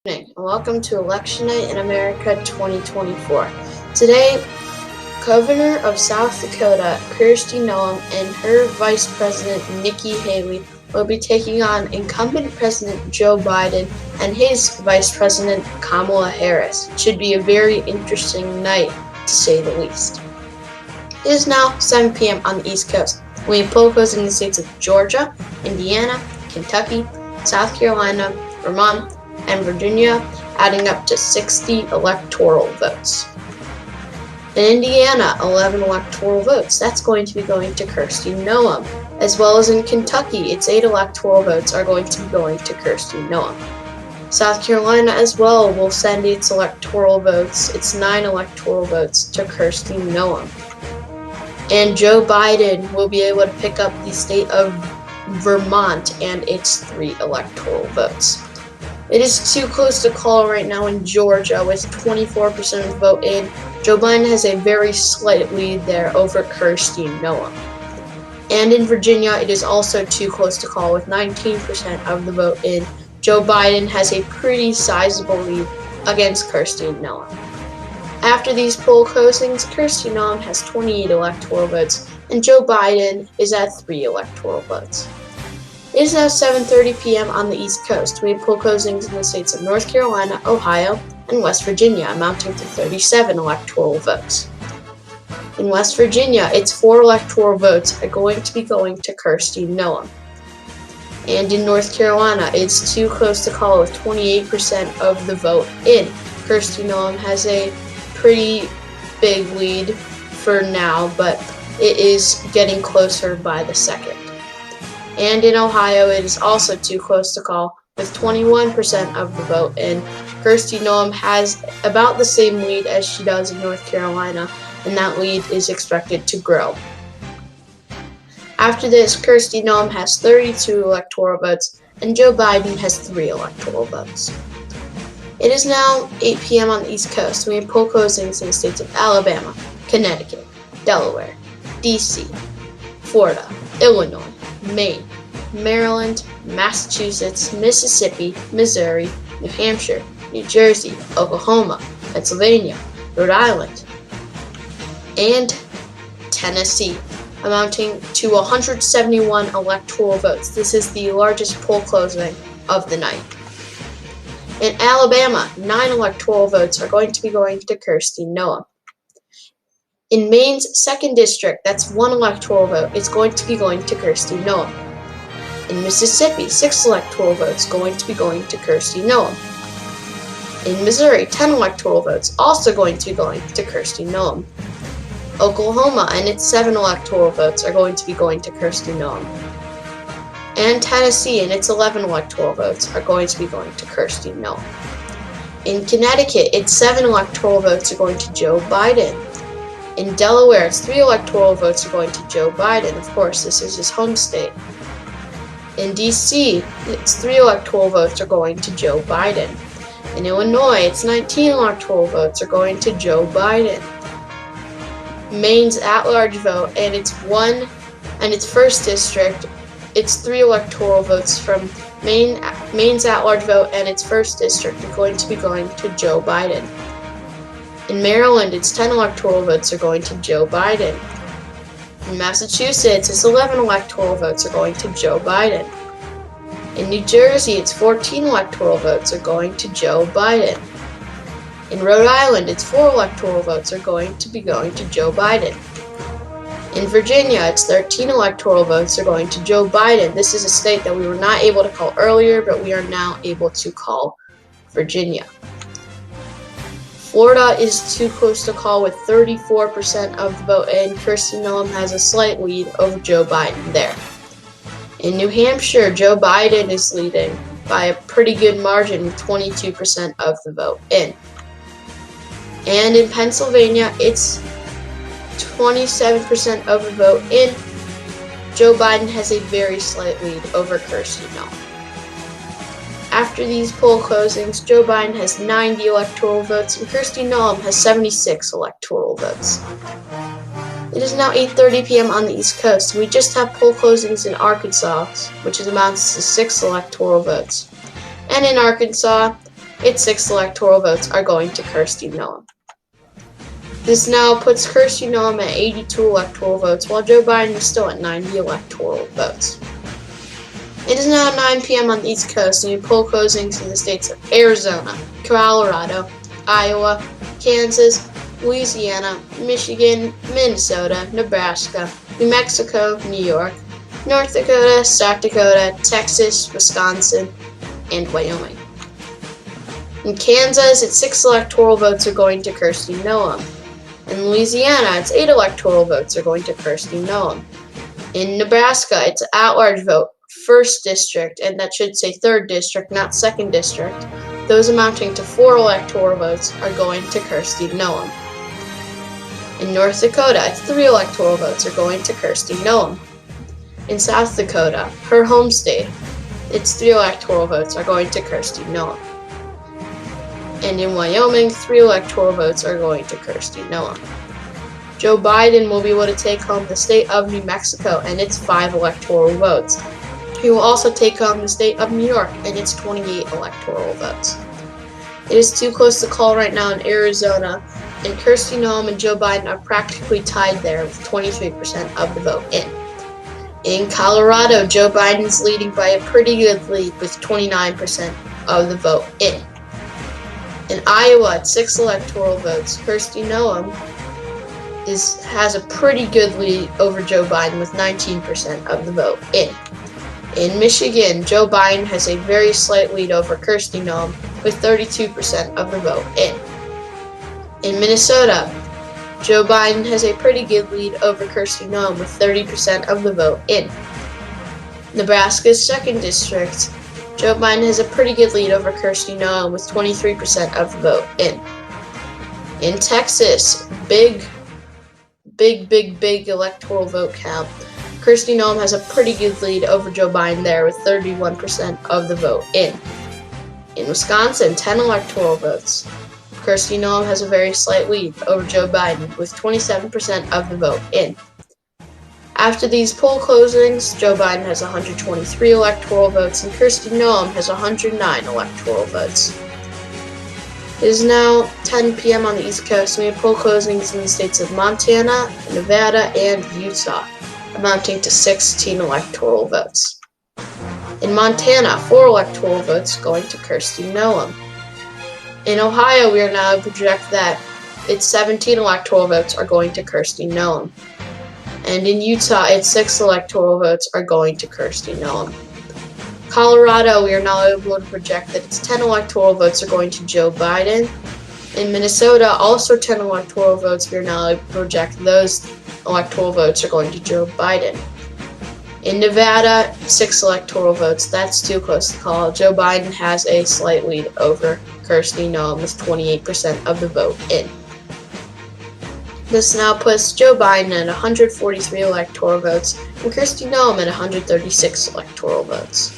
Evening, and welcome to Election Night in America 2024. Today, Governor of South Dakota, Kirsti Noem, and her Vice President, Nikki Haley, will be taking on incumbent President Joe Biden and his Vice President, Kamala Harris. It should be a very interesting night, to say the least. It is now 7 p.m. on the East Coast. We have poll closing in the states of Georgia, Indiana, Kentucky, South Carolina, Vermont, and Virginia, adding up to 60 electoral votes. In Indiana, 11 electoral votes. That's going to be going to Kirsti Noem. As well as in Kentucky, its 8 electoral votes are going to be going to Kirsti Noem. South Carolina as well will send its electoral votes, its 9 electoral votes, to Kirsti Noem. And Joe Biden will be able to pick up the state of Vermont and its 3 electoral votes. It is too close to call right now in Georgia with 24% of the vote in. Joe Biden has a very slight lead there over Kirsti Noem. And in Virginia, it is also too close to call with 19% of the vote in. Joe Biden has a pretty sizable lead against Kirsti Noem. After these poll closings, Kirsti Noem has 28 electoral votes, and Joe Biden is at 3 electoral votes. It is now 7:30 p.m. on the East Coast. We have poll closings in the states of North Carolina, Ohio, and West Virginia, amounting to 37 electoral votes. In West Virginia, its 4 electoral votes are going to be going to Kirsti Noem. And in North Carolina, it's too close to call with 28% of the vote in. Kirsti Noem has a pretty big lead for now, but it is getting closer by the second. And in Ohio, it is also too close to call, with 21% of the vote in. Kirsti Noem has about the same lead as she does in North Carolina, and that lead is expected to grow. After this, Kirsti Noem has 32 electoral votes, and Joe Biden has 3 electoral votes. It is now 8 p.m. on the East Coast. We have poll closings in the states of Alabama, Connecticut, Delaware, D.C., Florida, Illinois, Maine, Maryland, Massachusetts, Mississippi, Missouri, New Hampshire, New Jersey, Oklahoma, Pennsylvania, Rhode Island, and Tennessee, amounting to 171 electoral votes. This is the largest poll closing of the night. In Alabama, 9 electoral votes are going to be going to Kirsti Noem. In Maine's 2nd District, that's 1 electoral vote, is going to be going to Kirsti Noem. In Mississippi, 6 electoral votes going to be going to Kirsti Noem. In Missouri, 10 electoral votes also going to be going to Kirsti Noem. Oklahoma and its 7 electoral votes are going to be going to Kirsti Noem. And Tennessee and its 11 electoral votes are going to be going to Kirsti Noem. In Connecticut, its 7 electoral votes are going to Joe Biden. In Delaware, its 3 electoral votes are going to Joe Biden. Of course, this is his home state. In D.C., its 3 electoral votes are going to Joe Biden. In Illinois, its 19 electoral votes are going to Joe Biden. Maine's at-large vote and its 1st district, its 3 electoral votes from Maine's at-large vote and its 1st district are going to be going to Joe Biden. In Maryland, its 10 electoral votes are going to Joe Biden. In Massachusetts, its 11 electoral votes are going to Joe Biden. In New Jersey, its 14 electoral votes are going to Joe Biden. In Rhode Island, its 4 electoral votes are going to be going to Joe Biden. In Virginia, its 13 electoral votes are going to Joe Biden. This is a state that we were not able to call earlier, but we are now able to call Virginia. Florida is too close to call with 34% of the vote in. Kirsti Noem has a slight lead over Joe Biden there. In New Hampshire, Joe Biden is leading by a pretty good margin with 22% of the vote in. And in Pennsylvania, it's 27% of the vote in. Joe Biden has a very slight lead over Kirsti Noem. After these poll closings, Joe Biden has 90 electoral votes and Kirsti Noem has 76 electoral votes. It is now 8:30 p.m. on the East Coast. We just have poll closings in Arkansas, which amounts to 6 electoral votes. And in Arkansas, its 6 electoral votes are going to Kirsti Noem. This now puts Kirsti Noem at 82 electoral votes, while Joe Biden is still at 90 electoral votes. It is now 9 p.m. on the East Coast, and poll closings in the states of Arizona, Colorado, Iowa, Kansas, Louisiana, Michigan, Minnesota, Nebraska, New Mexico, New York, North Dakota, South Dakota, Texas, Wisconsin, and Wyoming. In Kansas, its 6 electoral votes are going to Kirsti Noem. In Louisiana, its 8 electoral votes are going to Kirsti Noem. In Nebraska, its at-large vote, 1st District, and that should say 3rd District, not 2nd District, those amounting to 4 electoral votes are going to Kirsti Noem. In North Dakota, its 3 electoral votes are going to Kirsti Noem. In South Dakota, her home state, its 3 electoral votes are going to Kirsti Noem. And in Wyoming, 3 electoral votes are going to Kirsti Noem. Joe Biden will be able to take home the state of New Mexico and its 5 electoral votes. He will also take home the state of New York and its 28 electoral votes. It is too close to call right now in Arizona, and Kirsti Noem and Joe Biden are practically tied there with 23% of the vote in. In Colorado, Joe Biden's leading by a pretty good lead with 29% of the vote in. In Iowa, at 6 electoral votes, Kirsti Noem has a pretty good lead over Joe Biden with 19% of the vote in. In Michigan, Joe Biden has a very slight lead over Kirsti Noem with 32% of the vote in. In Minnesota, Joe Biden has a pretty good lead over Kirsti Noem with 30% of the vote in. Nebraska's 2nd District, Joe Biden has a pretty good lead over Kirsti Noem with 23% of the vote in. In Texas, big electoral vote count. Kirsti Noem has a pretty good lead over Joe Biden there with 31% of the vote in. In Wisconsin, 10 electoral votes. Kirsti Noem has a very slight lead over Joe Biden with 27% of the vote in. After these poll closings, Joe Biden has 123 electoral votes and Kirsti Noem has 109 electoral votes. It is now 10 p.m. on the East Coast, and we have poll closings in the states of Montana, Nevada, and Utah, amounting to 16 electoral votes. In Montana, 4 electoral votes going to Kirsti Noem. In Ohio, we are now able to project that its 17 electoral votes are going to Kirsti Noem. And in Utah, its 6 electoral votes are going to Kirsti Noem. Colorado, we are now able to project that its 10 electoral votes are going to Joe Biden. In Minnesota, also 10 electoral votes, we are now able to project those electoral votes are going to Joe Biden. In Nevada, 6 electoral votes. That's too close to call. Joe Biden has a slight lead over Kirsti Noem with 28% of the vote in. This now puts Joe Biden at 143 electoral votes and Kirsti Noem at 136 electoral votes.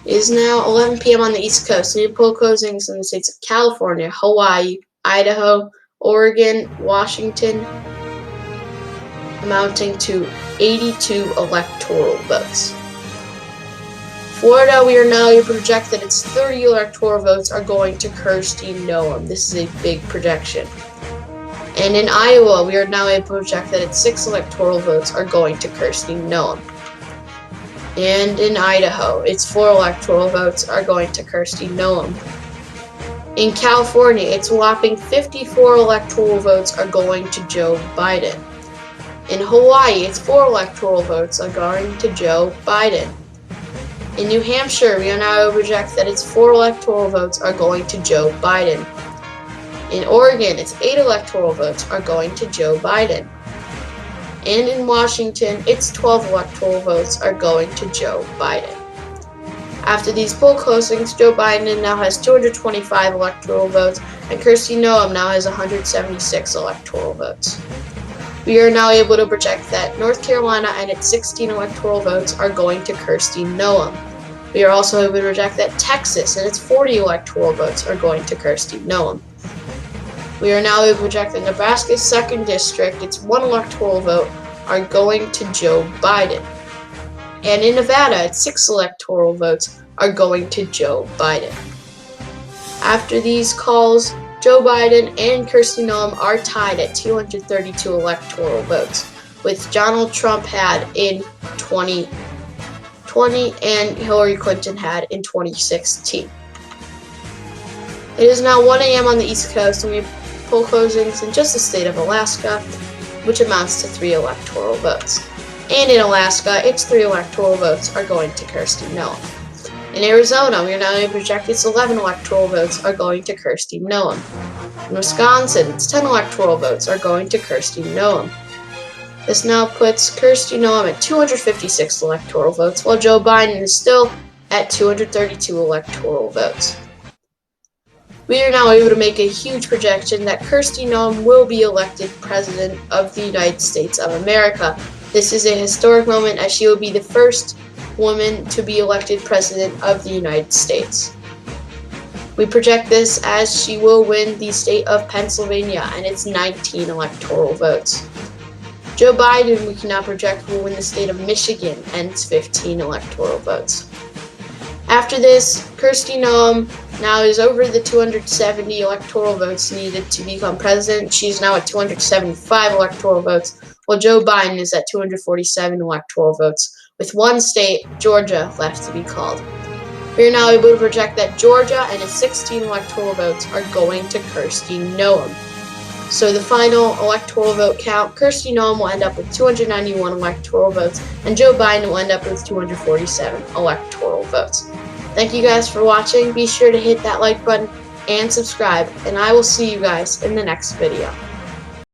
It is now 11 p.m. on the East Coast, and poll closings in the states of California, Hawaii, Idaho, Oregon, Washington, amounting to 82 electoral votes. Florida, we are now able to project that its 30 electoral votes are going to Kirsti Noem. This is a big projection. And in Iowa, we are now able to project that its 6 electoral votes are going to Kirsti Noem. And in Idaho, its 4 electoral votes are going to Kirsti Noem. In California, its whopping 54 electoral votes are going to Joe Biden. In Hawaii, its 4 electoral votes are going to Joe Biden. In New Hampshire, we are now able to project that its 4 electoral votes are going to Joe Biden. In Oregon, its 8 electoral votes are going to Joe Biden. And in Washington, its 12 electoral votes are going to Joe Biden. After these poll closings, Joe Biden now has 225 electoral votes, and Kirsti Noem now has 176 electoral votes. We are now able to project that North Carolina and its 16 electoral votes are going to Kirsti Noem. We are also able to project that Texas and its 40 electoral votes are going to Kirsti Noem. We are now able to project that Nebraska's 2nd District, its 1 electoral vote, are going to Joe Biden. And in Nevada, its 6 electoral votes are going to Joe Biden. After these calls, Joe Biden and Kirsti Noem are tied at 232 electoral votes, with Donald Trump had in 2020 and Hillary Clinton had in 2016. It is now 1 a.m. on the East Coast, and we have poll closings in just the state of Alaska, which amounts to 3 electoral votes. And in Alaska, its 3 electoral votes are going to Kirsti Noem. In Arizona, we are now able to project its 11 electoral votes are going to Kirsti Noem. In Wisconsin, its 10 electoral votes are going to Kirsti Noem. This now puts Kirsti Noem at 256 electoral votes, while Joe Biden is still at 232 electoral votes. We are now able to make a huge projection that Kirsti Noem will be elected President of the United States of America. This is a historic moment, as she will be the first woman to be elected President of the United States. We project this as she will win the state of Pennsylvania and its 19 electoral votes. Joe Biden, we can now project, will win the state of Michigan and its 15 electoral votes. After this, Kirsti Noem now is over the 270 electoral votes needed to become president. She's now at 275 electoral votes, while Joe Biden is at 247 electoral votes, with one state, Georgia, left to be called. We are now able to project that Georgia and its 16 electoral votes are going to Kirsti Noem. So the final electoral vote count, Kirsti Noem will end up with 291 electoral votes, and Joe Biden will end up with 247 electoral votes. Thank you guys for watching. Be sure to hit that like button and subscribe, and I will see you guys in the next video.